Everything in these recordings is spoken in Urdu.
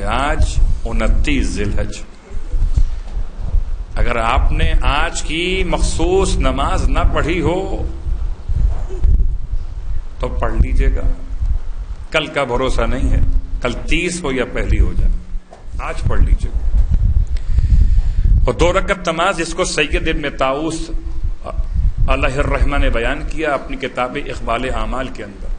آج 29 ذی الحج، اگر آپ نے آج کی مخصوص نماز نہ پڑھی ہو تو پڑھ لیجئے گا، کل کا بھروسہ نہیں ہے، کل 30 ہو یا پہلی ہو جائے، آج پڑھ لیجئے گا۔ اور 2 رکعت نماز جس کو سید ابن طاؤس علیہ الرحمہ نے بیان کیا اپنی کتاب اقبال اعمال کے اندر،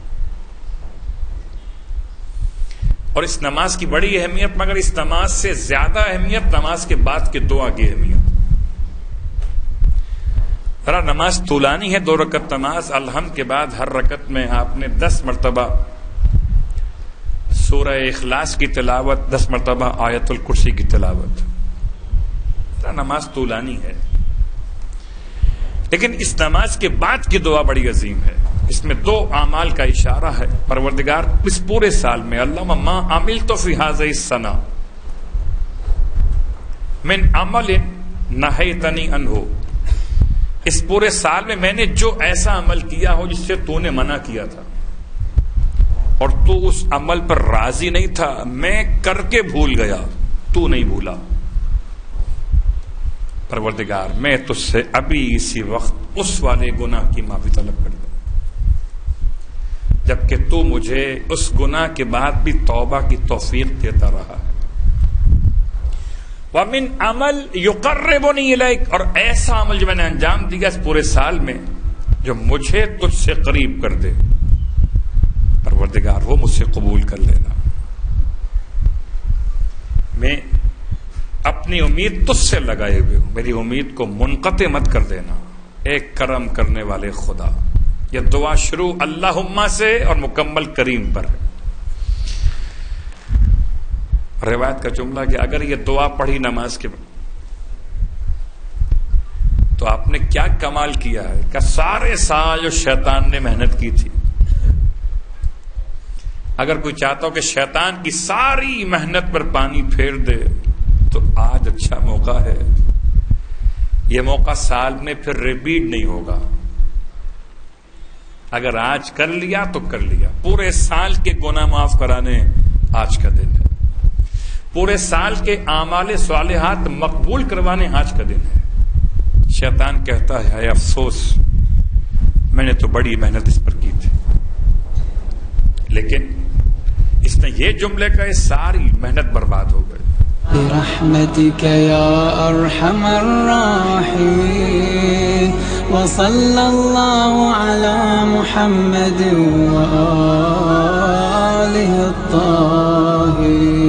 اور اس نماز کی بڑی اہمیت، مگر اس نماز سے زیادہ اہمیت نماز کے بعد کے دعا کی اہمیت۔ ذرا نماز طولانی ہے، 2 رکعت نماز، الحمد کے بعد ہر رکعت میں آپ نے 10 مرتبہ سورہ اخلاص کی تلاوت، 10 مرتبہ آیت الکرسی کی تلاوت۔ ذرا نماز طولانی ہے، لیکن اس نماز کے بعد کی دعا بڑی عظیم ہے۔ اس میں 2 اعمال کا اشارہ ہے۔ پروردگار اس پورے سال میں اللہم ما عملت فی ھذہ السنہ من عمل نہیتنی عنہ، اس پورے سال میں نے جو ایسا عمل کیا ہو جس سے تو نے منع کیا تھا اور تو اس عمل پر راضی نہیں تھا، میں کر کے بھول گیا، تو نہیں بھولا، پروردگار میں تجھ سے ابھی اسی وقت اس والے گناہ کی معافی طلب کر دوں، جبکہ تو مجھے اس گناہ کے بعد بھی توبہ کی توفیق دیتا رہا ہے۔ وَمِنْ عمل يُقَرِّبُنِي إِلَيْكَ، اور ایسا عمل جو میں نے انجام دیا اس پورے سال میں جو مجھے تجھ سے قریب کر دے، پروردگار وہ مجھ سے قبول کر لینا، میں اپنی امید تجھ سے لگائے ہوئے ہوں، میری امید کو منقطع مت کر دینا، ایک کرم کرنے والے خدا۔ یہ دعا شروع اللہم سے اور مکمل کریم پر ہے۔ روایت کا جملہ کہ اگر یہ دعا پڑھی نماز کے بعد تو آپ نے کیا کمال کیا ہے کہ سارے سال جو شیطان نے محنت کی تھی، اگر کوئی چاہتا ہو کہ شیطان کی ساری محنت پر پانی پھیر دے تو آج اچھا موقع ہے۔ یہ موقع سال میں پھر ریپیٹ نہیں ہوگا، اگر آج کر لیا تو کر لیا۔ پورے سال کے گناہ معاف کرانے آج کا دن ہے، پورے سال کے اعمال صالحات مقبول کروانے آج کا دن ہے۔ شیطان کہتا ہے اے افسوس، میں نے تو بڑی محنت اس پر کی تھی، لیکن اس نے یہ جملے کہے ساری محنت برباد ہو گئی۔ برحمتك يا أرحم الراحمين وصلى الله على محمد وآله الطاهرين۔